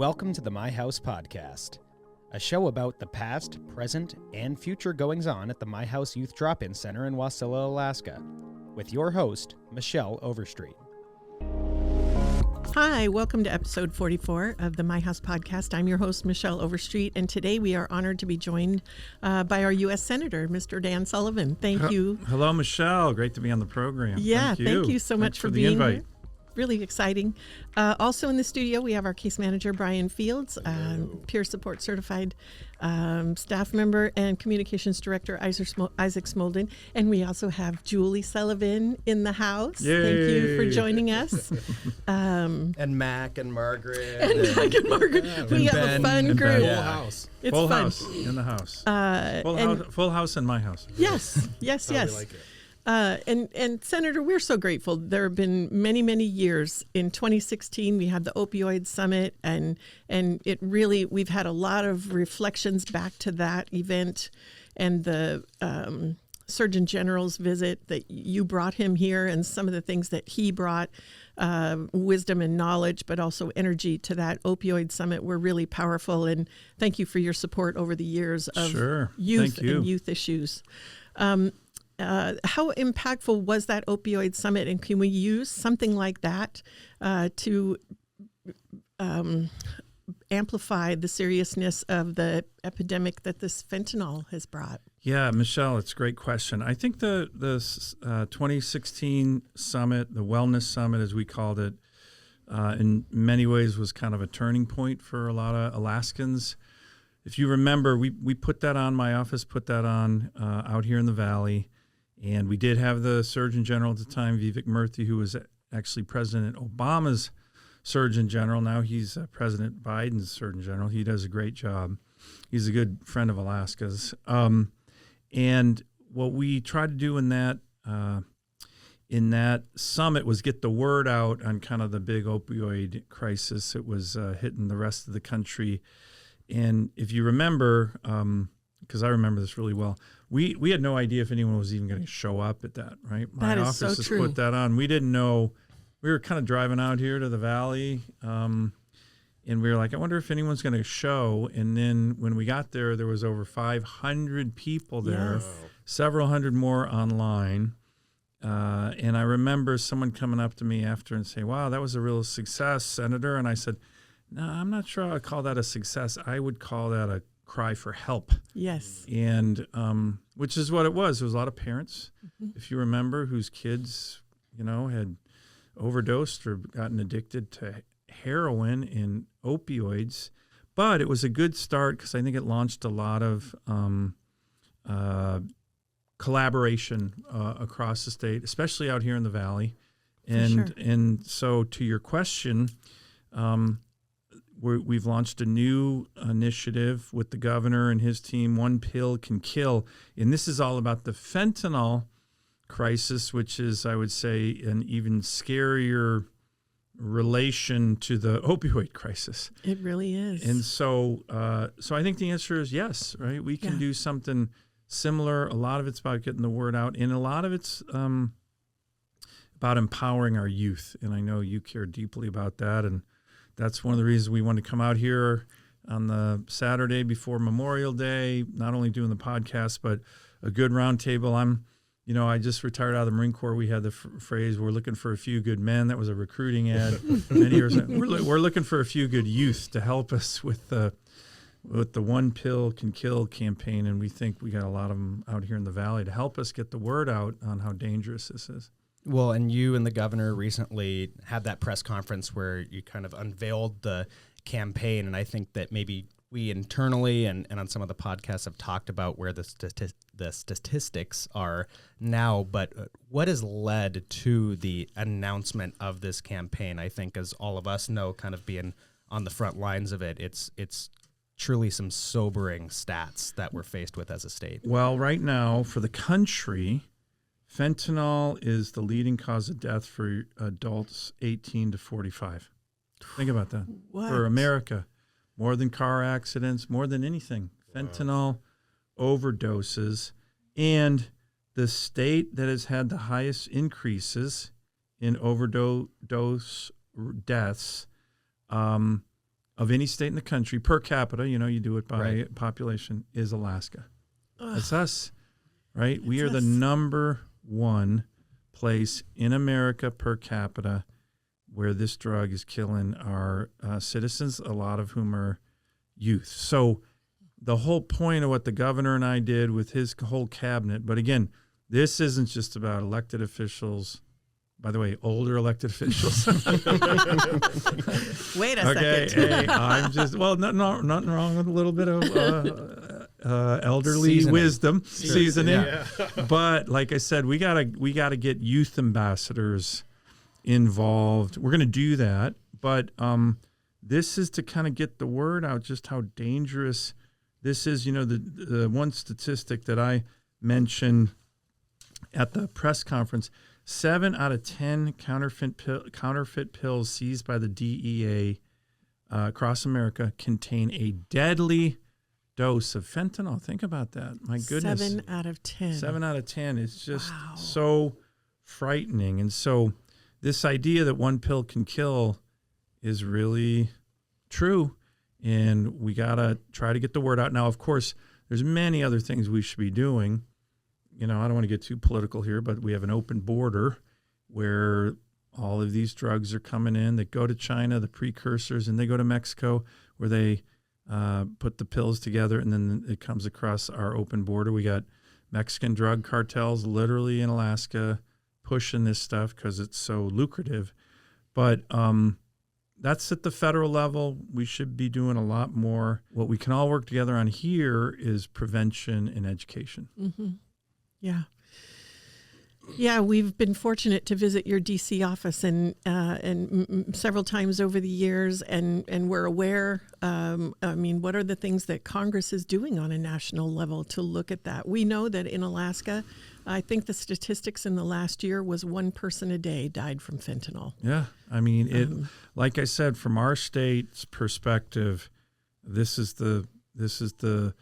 Welcome to the My House Podcast, a show about the past, present, and future goings-on at the My House Youth Drop-In Center in Wasilla, Alaska, with your host, Michelle Overstreet. Hi, welcome to episode 44 of the My House Podcast. I'm your host, Michelle Overstreet, and today we are honored to be joined by our U.S. Senator, Mr. Dan Sullivan. Thank you. Hello, Michelle. Great to be on the program. Yeah, thank you so much for being invite. here. Really exciting. Also in the studio, we have our case manager, Brian Fields, peer support certified staff member, and communications director, Isaac Smolden. And we also have Julie Sullivan in the house. Yay. Thank you for joining us. And Mac and Margaret. We have a fun group. Full house. It's Full fun. house in the house. And Full house in my house. yes. Like it. And Senator, we're so grateful. There have been many, many years. In 2016, we had the opioid summit, and it really, we've had a lot of reflections back to that event and the Surgeon General's visit that you brought him here, and some of the things that he brought, wisdom and knowledge, but also energy to that opioid summit were really powerful. And thank you for your support over the years of youth and youth issues. How impactful was that opioid summit, and can we use something like that to amplify the seriousness of the epidemic that this fentanyl has brought? Yeah, Michelle, it's a great question. I think the 2016 summit, the wellness summit as we called it, in many ways was kind of a turning point for a lot of Alaskans. If you remember, we put that on, my office put that on out here in the Valley. And we did have the Surgeon General at the time, Vivek Murthy, who was actually President Obama's Surgeon General. Now he's President Biden's Surgeon General. He does a great job. He's a good friend of Alaska's. And what we tried to do in that summit was get the word out on kind of the big opioid crisis that was hitting the rest of the country. And if you remember, because I remember this really well, we had no idea if anyone was even going to show up at that, right? My office has put that on. We didn't know. We were kind of driving out here to the Valley, and we were like, I wonder if anyone's going to show. And then when we got there, there was over 500 people there, Yes. Several hundred more online. And I remember someone coming up to me after and saying, wow, that was a real success, Senator. And I said, no, I'm not sure I'd call that a success. I would call that a cry for help. Yes. And which is what it was. There was a lot of parents, if you remember, whose kids, had overdosed or gotten addicted to heroin and opioids. But it was a good start because I think it launched a lot of collaboration across the state, especially out here in the Valley. And so to your question, we've launched a new initiative with the governor and his team, One Pill Can Kill. And this is all about the fentanyl crisis, which is, I would say, an even scarier relation to the opioid crisis. It really is. And so I think the answer is yes, right? We can do something similar. A lot of it's about getting the word out, and a lot of it's about empowering our youth. And I know you care deeply about that, and that's one of the reasons we wanted to come out here on the Saturday before Memorial Day, not only doing the podcast, but a good roundtable. I just retired out of the Marine Corps. We had the phrase, we're looking for a few good men. That was a recruiting ad many years ago. We're looking for a few good youth to help us with the One Pill Can Kill campaign. And we think we got a lot of them out here in the Valley to help us get the word out on how dangerous this is. Well, and you and the governor recently had that press conference where you kind of unveiled the campaign, and I think that maybe we internally and on some of the podcasts have talked about where the statistics are now, but what has led to the announcement of this campaign? I think, as all of us know, kind of being on the front lines of it, it's truly some sobering stats that we're faced with as a state. Well, right now for the country, fentanyl is the leading cause of death for adults 18 to 45. Think about that. What? For America, more than car accidents, more than anything. Fentanyl overdoses. And the state that has had the highest increases in overdose deaths of any state in the country per capita, you do it by population, is Alaska. It's us, right? We are the number one place in America per capita where this drug is killing our citizens, a lot of whom are youth. So the whole point of what the governor and I did with his whole cabinet, but again, this isn't just about elected officials. By the way, older elected officials. Wait a second. Hey, I'm just, nothing wrong with a little bit of elderly wisdom, seasoning. Yeah. But like I said, we gotta get youth ambassadors involved. We're going to do that. But this is to kind of get the word out just how dangerous this is. The one statistic that I mentioned at the press conference, 7 out of 10 counterfeit pills seized by the DEA across America contain a deadly dose of fentanyl. Think about that. My goodness. 7 out of 10. 7 out of 10 is just so frightening. And so this idea that one pill can kill is really true. And we got to try to get the word out. Now, of course, there's many other things we should be doing. I don't want to get too political here, but we have an open border where all of these drugs are coming in that go to China, the precursors, and they go to Mexico where they put the pills together, and then it comes across our open border. We got Mexican drug cartels literally in Alaska pushing this stuff because it's so lucrative. But that's at the federal level. We should be doing a lot more. What we can all work together on here is prevention and education. Mm-hmm. Yeah. Yeah, we've been fortunate to visit your DC office and several times over the years, and we're aware. What are the things that Congress is doing on a national level to look at that? We know that in Alaska, I think the statistics in the last year was 1 person a day died from fentanyl. Yeah, like I said, from our state's perspective, this is the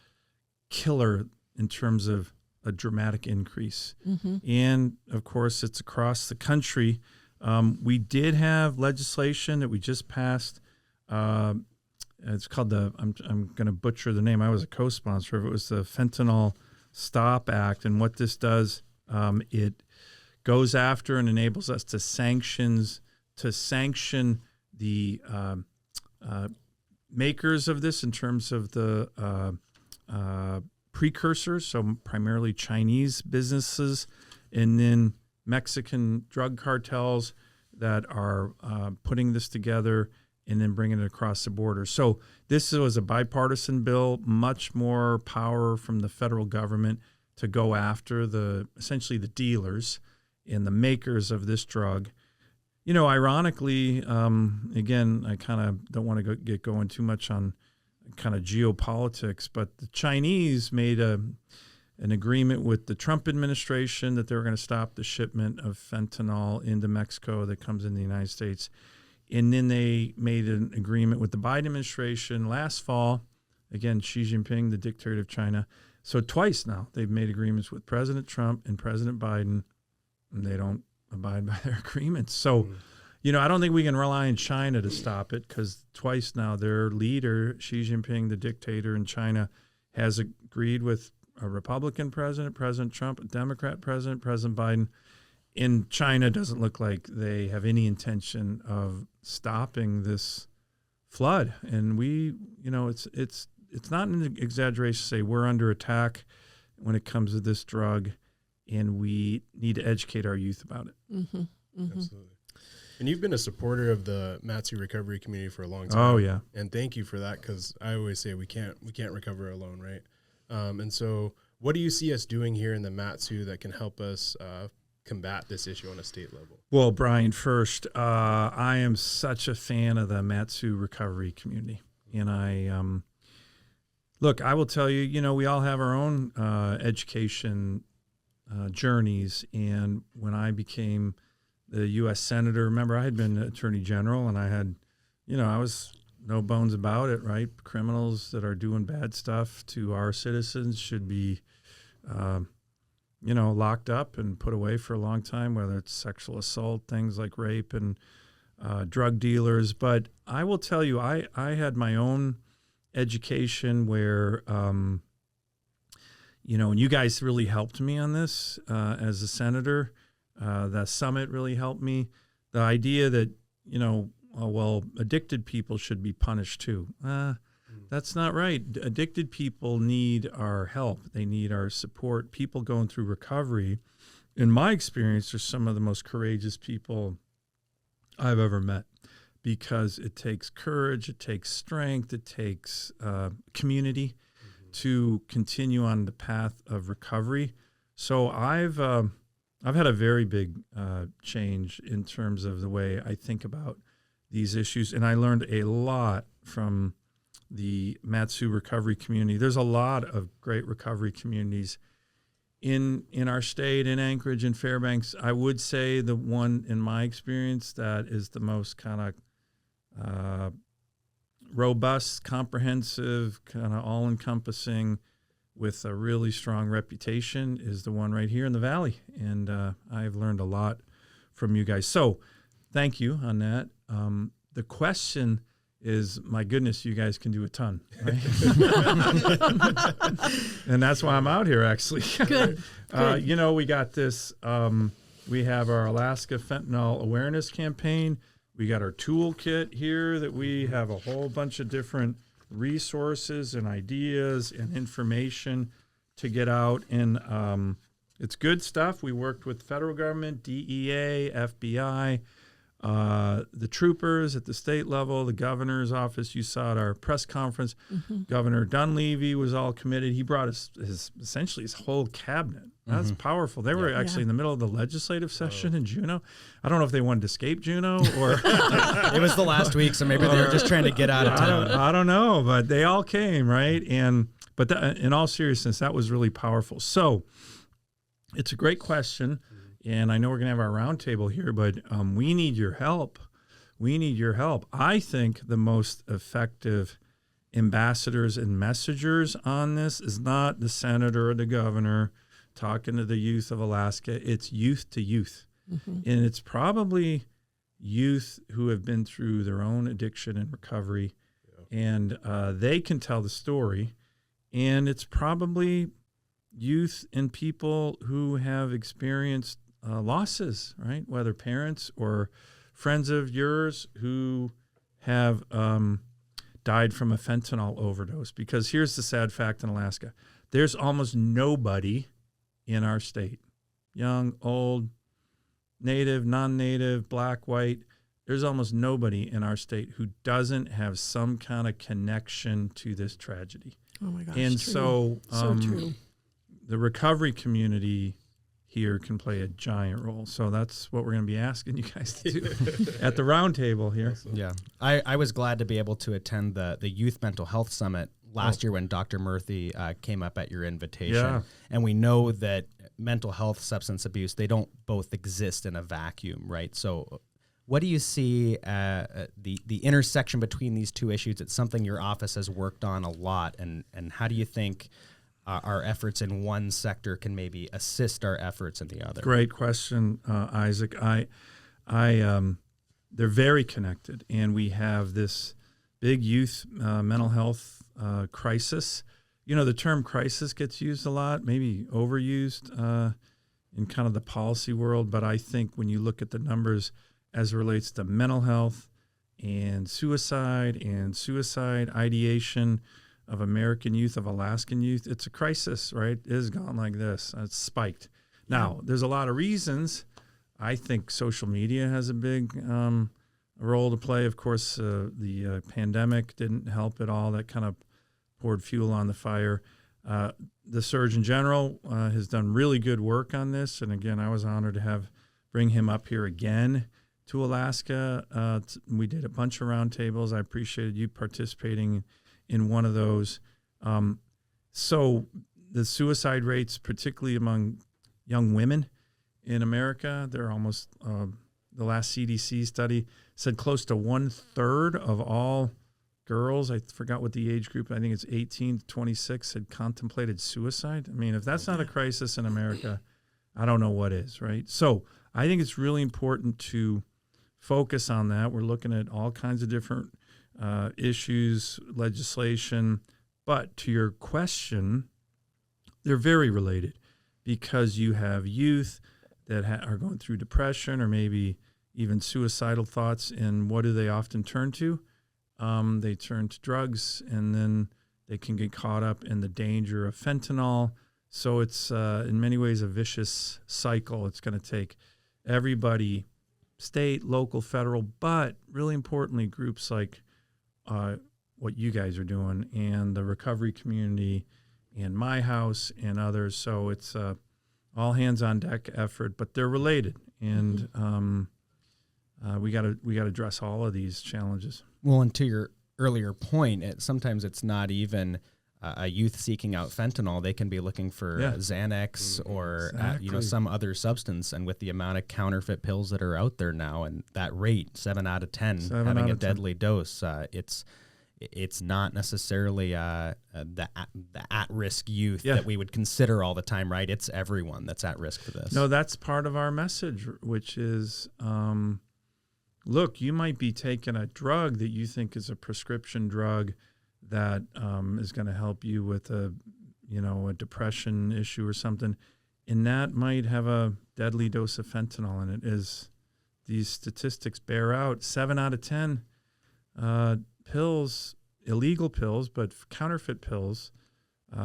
killer in terms of a dramatic increase. Mm-hmm. And of course, it's across the country. We did have legislation that we just passed. It's called I'm going to butcher the name. I was a co-sponsor of it. It was the Fentanyl Stop Act. And what this does, it goes after and enables us to sanction the makers of this in terms of the precursors, so primarily Chinese businesses, and then Mexican drug cartels that are putting this together and then bringing it across the border. So this was a bipartisan bill, much more power from the federal government to go after essentially the dealers and the makers of this drug. Ironically, again, I kind of don't want to get going too much on kind of geopolitics, but the Chinese made an agreement with the Trump administration that they were going to stop the shipment of fentanyl into Mexico that comes in the United States. And then they made an agreement with the Biden administration last fall. Again, Xi Jinping, the dictator of China. So twice now they've made agreements with President Trump and President Biden, and they don't abide by their agreements. So I don't think we can rely on China to stop it, because twice now their leader, Xi Jinping, the dictator in China, has agreed with a Republican president, President Trump, a Democrat president, President Biden. And China doesn't look like they have any intention of stopping this flood. And it's not an exaggeration to say we're under attack when it comes to this drug, and we need to educate our youth about it. Mm-hmm. Mm-hmm. Absolutely. And you've been a supporter of the Matsu recovery community for a long time. Oh yeah, and thank you for that, because I always say we can't recover alone, right? And so, what do you see us doing here in the Matsu that can help us combat this issue on a state level? Well, Brian, first, I am such a fan of the Matsu recovery community, and I look. I will tell you, we all have our own education journeys, and when I became the U.S. Senator, remember, I had been Attorney General, and I had, I was no bones about it, right? Criminals that are doing bad stuff to our citizens should be, locked up and put away for a long time, whether it's sexual assault, things like rape and drug dealers. But I will tell you, I had my own education where, and you guys really helped me on this as a senator. The summit really helped me. The idea that, addicted people should be punished too. That's not right. Addicted people need our help. They need our support. People going through recovery, in my experience, are some of the most courageous people I've ever met, because it takes courage, it takes strength, it takes community to continue on the path of recovery. So I've had a very big change in terms of the way I think about these issues, and I learned a lot from the Mat-Su recovery community. There's a lot of great recovery communities in our state, in Anchorage and Fairbanks. I would say the one, in my experience, that is the most kind of robust, comprehensive, kind of all-encompassing, with a really strong reputation, is the one right here in the Valley. And I've learned a lot from you guys. So thank you on that. The question is, my goodness, you guys can do a ton, right? And that's why I'm out here, actually. Good. We got this, we have our Alaska Fentanyl Awareness Campaign. We got our toolkit here that we have a whole bunch of different resources and ideas and information to get out. And it's good stuff. We worked with the federal government, DEA, FBI, the troopers at the state level, the governor's office. You saw at our press conference, Governor Dunleavy was all committed. He brought essentially his whole cabinet. That's powerful. They were actually in the middle of the legislative session in Juneau. I don't know if they wanted to escape Juneau or it was the last week, so maybe they were just trying to get out of town. I don't know, but they all came, right? But in all seriousness, that was really powerful. So it's a great question. And I know we're going to have our roundtable here, but we need your help. We need your help. I think the most effective ambassadors and messengers on this is not the senator or the governor talking to the youth of Alaska. It's youth to youth. And it's probably youth who have been through their own addiction and recovery, and they can tell the story. And it's probably youth and people who have experienced losses, right? Whether parents or friends of yours who have died from a fentanyl overdose. Because here's the sad fact in Alaska. There's almost nobody in our state, young, old, native, non-native, black, white. There's almost nobody in our state who doesn't have some kind of connection to this tragedy. Oh my gosh. And true. So true. The recovery community here can play a giant role. So that's what we're going to be asking you guys to do at the roundtable here. Awesome. Yeah. I was glad to be able to attend the Youth Mental Health Summit last year when Dr. Murthy came up at your invitation. Yeah. And we know that mental health, substance abuse, they don't both exist in a vacuum, right? So what do you see the intersection between these two issues? It's something your office has worked on a lot. And how do you think our efforts in one sector can maybe assist our efforts in the other? Great question, Isaac. They're very connected, and we have this big youth mental health crisis. The term crisis gets used a lot, maybe overused in kind of the policy world, but I think when you look at the numbers as it relates to mental health and suicide ideation of American youth, of Alaskan youth, it's a crisis, right? It has gone like this. It's spiked. Now, there's a lot of reasons. I think social media has a big role to play. Of course, the pandemic didn't help at all. That kind of poured fuel on the fire. The Surgeon General has done really good work on this. And again, I was honored to bring him up here again to Alaska. We did a bunch of roundtables. I appreciated you participating in one of those. So the suicide rates, particularly among young women in America, they're almost, the last CDC study said close to 1/3 of all girls, I forgot what the age group, I think it's 18 to 26, had contemplated suicide. I mean, if that's not a crisis in America, I don't know what is, right? So I think it's really important to focus on that. We're looking at all kinds of different issues, legislation. But to your question, they're very related because you have youth that are going through depression or maybe even suicidal thoughts. And what do they often turn to? They turn to drugs, and then they can get caught up in the danger of fentanyl. So it's in many ways a vicious cycle. It's going to take everybody, state, local, federal, but really importantly, groups like what you guys are doing and the recovery community and My House and others. So it's all hands on deck effort, but they're related, and we got to address all of these challenges. Well, and to your earlier point, sometimes it's not even a youth seeking out fentanyl. They can be looking for Xanax or some other substance. And with the amount of counterfeit pills that are out there now, and that rate 7 out of 10 having a deadly dose, it's not necessarily the at-risk youth that we would consider all the time, right? It's everyone that's at risk for this. No, that's part of our message, which is, look, you might be taking a drug that you think is a prescription drug that is going to help you with a depression issue or something, and that might have a deadly dose of fentanyl in it. Is these statistics bear out? 7 out of 10 pills, illegal pills, but counterfeit pills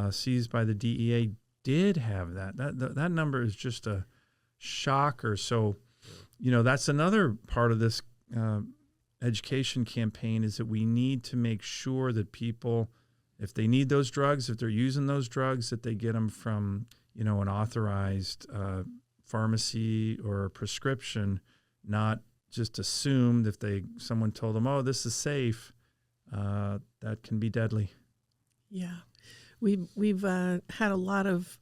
seized by the DEA did have that. That number is just a shocker. So, that's another part of this education campaign, is that we need to make sure that people, if they need those drugs, if they're using those drugs, that they get them from, an authorized pharmacy or prescription, not just assumed if someone told them, oh, this is safe, that can be deadly. Yeah. We've had a lot of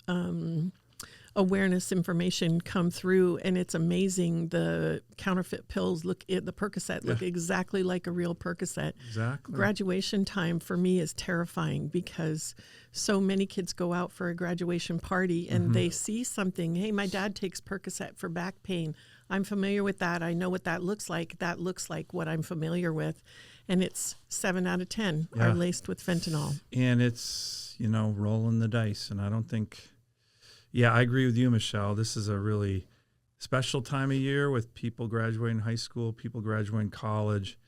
awareness information come through, and it's amazing. The counterfeit pills the Percocet look exactly like a real Percocet. Exactly. Graduation time for me is terrifying because so many kids go out for a graduation party and they see something. Hey, my dad takes Percocet for back pain. I'm familiar with that. I know what that looks like. That looks like what I'm familiar with. And it's 7 out of 10 are laced with fentanyl. And it's, rolling the dice. And I don't think... Yeah, I agree with you, Michelle. This is a really special time of year with people graduating high school, people graduating college,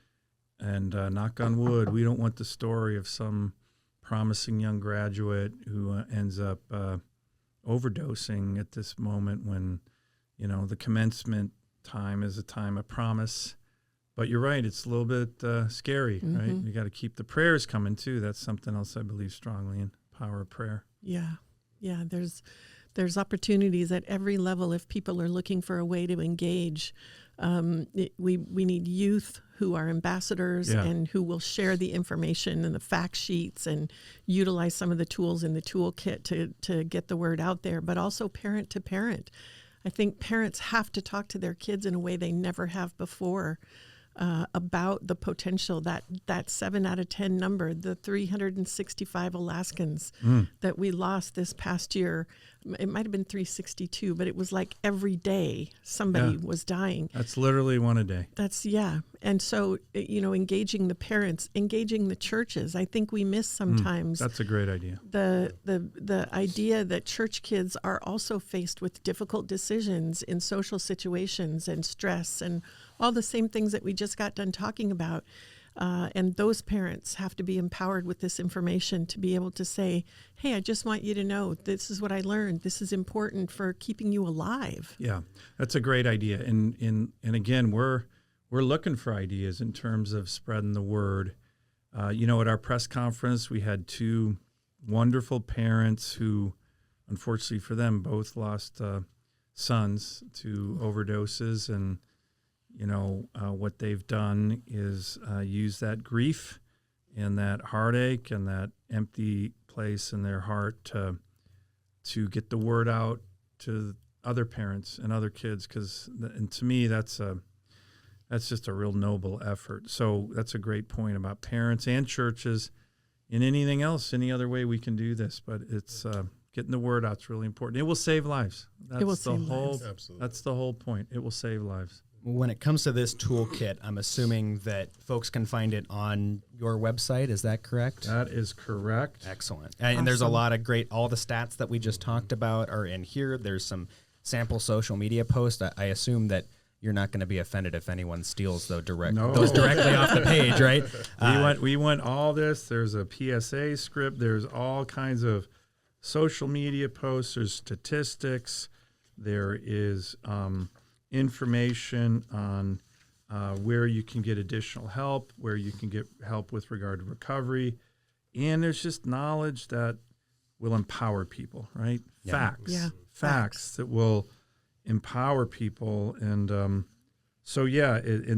and knock on wood, we don't want the story of some promising young graduate who ends up overdosing at this moment when, the commencement time is a time of promise. But you're right, it's a little bit scary, right? You got to keep the prayers coming, too. That's something else I believe strongly in, power of prayer. Yeah, there's opportunities at every level if people are looking for a way to engage. We need youth who are ambassadors and who will share the information and the fact sheets and utilize some of the tools in the toolkit to get the word out there, but also parent to parent. I think parents have to talk to their kids in a way they never have before about the potential, that 7 out of 10 number, the 365 Alaskans that we lost this past year. It might have been 362, but it was like every day somebody was dying. That's literally one a day. And so, engaging the parents, engaging the churches. I think we miss sometimes. That's a great idea. The idea that church kids are also faced with difficult decisions in social situations and stress and all the same things that we just got done talking about. And those parents have to be empowered with this information to be able to say, hey, I just want you to know this is what I learned. This is important for keeping you alive. Yeah, that's a great idea. And again, we're looking for ideas in terms of spreading the word. At our press conference, we had 2 wonderful parents who, unfortunately for them, both lost sons to overdoses. And what they've done is use that grief and that heartache and that empty place in their heart to get the word out to other parents and other kids. And to me, that's just a real noble effort. So that's a great point about parents and churches and anything else, any other way we can do this. But it's getting the word out is really important. It will save lives. It will save lives. Absolutely. That's the whole point. It will save lives. when it comes to this toolkit, I'm assuming that folks can find it on your website. Is that correct? That is correct. Excellent. And there's a lot of all the stats that we just talked about are in here. There's some sample social media posts. I assume that you're not going to be offended if anyone steals those directly off the page, right? We went all this. There's a PSA script. There's all kinds of social media posts. There's statistics. There is information on where you can get additional help, where you can get help with regard to recovery. And there's just knowledge that will empower people, right? Yeah. Facts that will empower people. And and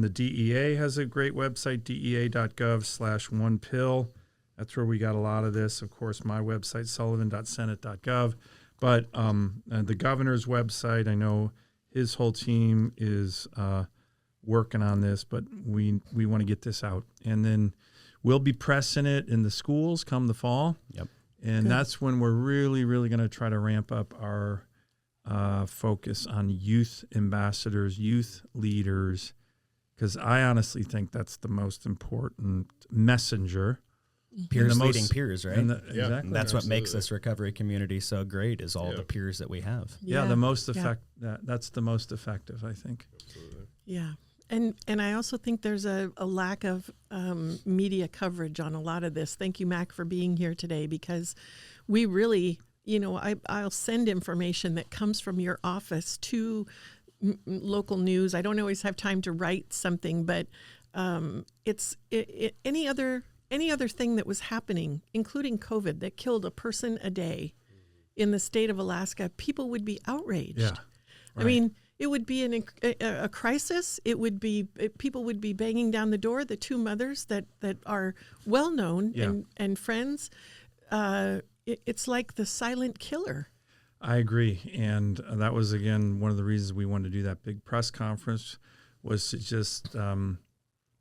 the DEA has a great website, dea.gov/onepill. That's where we got a lot of this. Of course, my website, sullivan.senate.gov. But the governor's website, I know his whole team is working on this, but we want to get this out. And then we'll be pressing it in the schools come the fall. Yep. And that's when we're really, really going to try to ramp up our focus on youth ambassadors, youth leaders, because I honestly think that's the most important messenger. Peers leading peers, right? Exactly. And that's what makes this recovery community so great is all the peers that we have. That's the most effective, I think. Absolutely. Yeah. And I also think there's a lack of media coverage on a lot of this. Thank you, Mac, for being here today, because we really, I'll send information that comes from your office to local news. I don't always have time to write something, but any other thing that was happening, including COVID, that killed a person a day in the state of Alaska, people would be outraged. Yeah, right. I mean, it would be a crisis. People would be banging down the door. The two mothers that are well known and friends. It's like the silent killer. I agree, and that was again one of the reasons we wanted to do that big press conference, was to just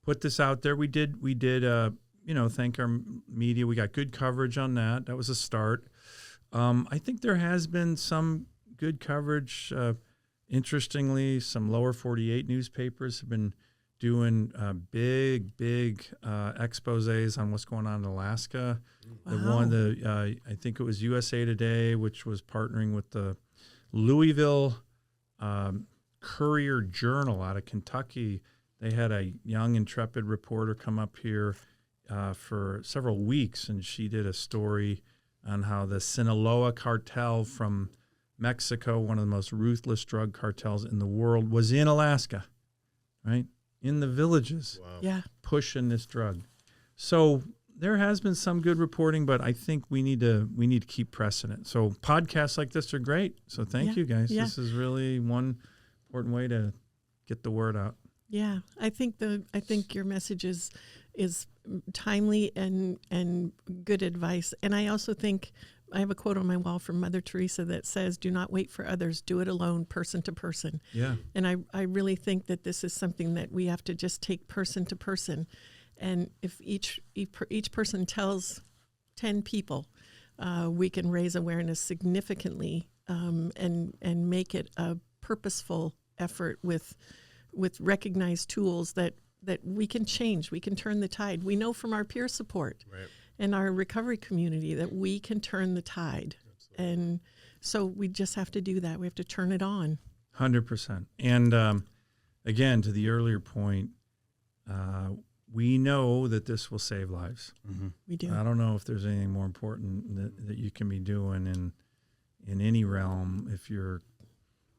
put this out there. We did. Thank our media. We got good coverage on that. That was a start. I think there has been some good coverage. Interestingly, some lower 48 newspapers have been doing big exposés on what's going on in Alaska. Wow. I think it was USA Today, which was partnering with the Louisville Courier Journal out of Kentucky. They had a young, intrepid reporter come up here for several weeks, and she did a story on how the Sinaloa cartel from Mexico, one of the most ruthless drug cartels in the world, was in Alaska, right? In the villages, pushing this drug. So there has been some good reporting, but I think we need to keep pressing it. So podcasts like this are great. So thank you guys. This is really one important way to get the word out. Yeah, I think your message is timely and good advice. And I also think I have a quote on my wall from Mother Teresa that says, "Do not wait for others, do it alone, person to person." Yeah. And I really think that this is something that we have to just take person to person. And if each person tells 10 people, we can raise awareness significantly and make it a purposeful effort with recognized tools that we can change. We can turn the tide. We know from our peer support and our recovery community that we can turn the tide. Absolutely. And so we just have to do that. We have to turn it on. 100%. And again, to the earlier point, we know that this will save lives. Mm-hmm. We do. I don't know if there's anything more important that you can be doing in any realm if you're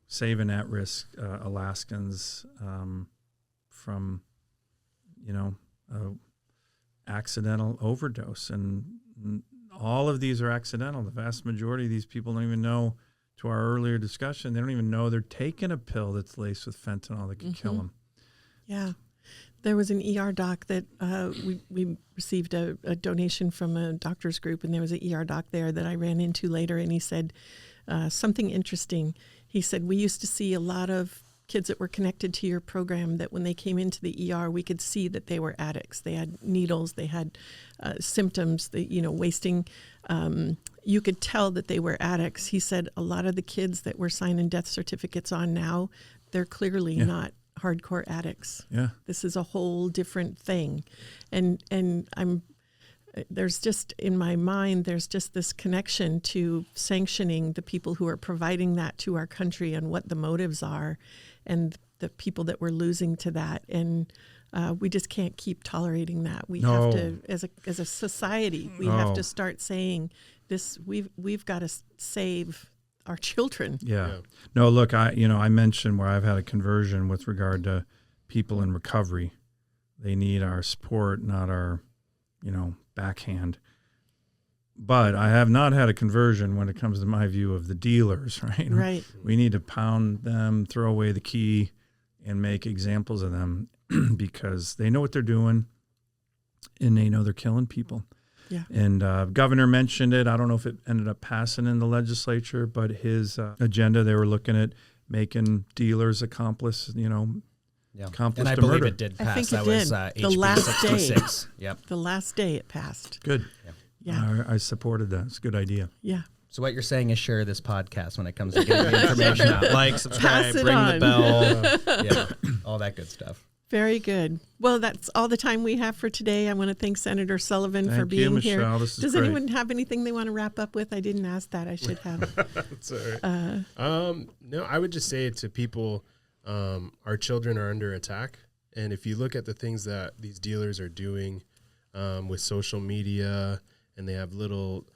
saving at-risk Alaskans from, accidental overdose. And all of these are accidental. The vast majority of these people don't even know, to our earlier discussion, they don't even know they're taking a pill that's laced with fentanyl that can kill them. Yeah. There was an ER doc that we received a donation from a doctor's group, and there was an ER doc there that I ran into later, and he said something interesting. He said, "We used to see a lot of kids that were connected to your program that when they came into the ER, we could see that they were addicts. They had needles, they had symptoms, wasting. You could tell that they were addicts." He said a lot of the kids that we're signing death certificates on now, they're clearly not hardcore addicts. Yeah. This is a whole different thing. And there's just, in my mind, there's just this connection to sanctioning the people who are providing that to our country and what the motives are and the people that we're losing to that. And we just can't keep tolerating that. We have to, as a society, we have to start saying this, we've got to save our children. Yeah. No, look, I mentioned where I've had a conversion with regard to people in recovery. They need our support, not our, backhand. But I have not had a conversion when it comes to my view of the dealers, right? Right. We need to pound them, throw away the key, and make examples of them because they know what they're doing and they know they're killing people. Yeah. And governor mentioned it. I don't know if it ended up passing in the legislature, but his agenda, they were looking at making dealers accomplice, accomplice and I to believe murder. it did I pass. think it That did. was The HB last day. 66. Yep. The last day it passed. Good. Yeah. I supported that. It's a good idea. Yeah. So what you're saying is share this podcast when it comes to getting the information out. Like, subscribe, Pass it ring on. the bell. All that good stuff. Very good. Well, that's all the time we have for today. I want to thank Senator Sullivan for Thank you, being here. Michelle. This is Does great. anyone have anything they want to wrap up with? I didn't ask that. I should have. That's all right. No, I would just say to people, our children are under attack. And if you look at the things that these dealers are doing with social media, and they have little,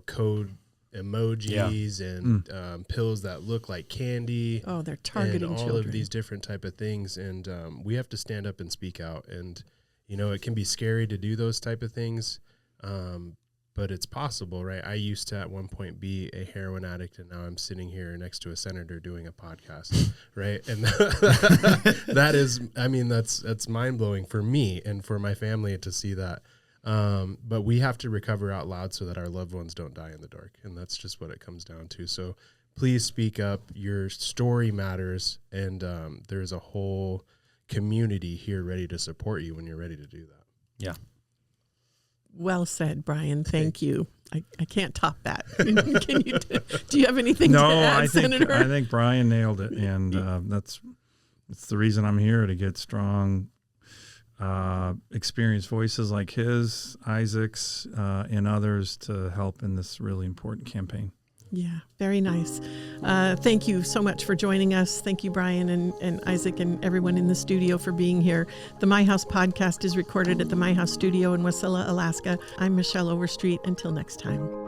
code emojis and pills that look like candy. Oh, they're targeting and all children. of these different type of things. And we have to stand up and speak out. And, it can be scary to do those type of things, but it's possible, right? I used to at one point be a heroin addict, and now I'm sitting here next to a senator doing a podcast, right? And that is, that's mind-blowing for me and for my family to see that. But we have to recover out loud so that our loved ones don't die in the dark. And that's just what it comes down to. So please speak up. Your story matters. And there's a whole community here ready to support you when you're ready to do that. Yeah. Well said, Brian. Thank you. I can't top that. Can you? Do you have anything to add, Senator? I think Brian nailed it. And that's the reason I'm here, to get strong experienced voices like his, Isaac's, and others to help in this really important campaign. Yeah, very nice. Thank you so much for joining us. Thank you, Brian and Isaac and everyone in the studio for being here. The My House podcast is recorded at the My House studio in Wasilla, Alaska. I'm Michelle Overstreet. Until next time.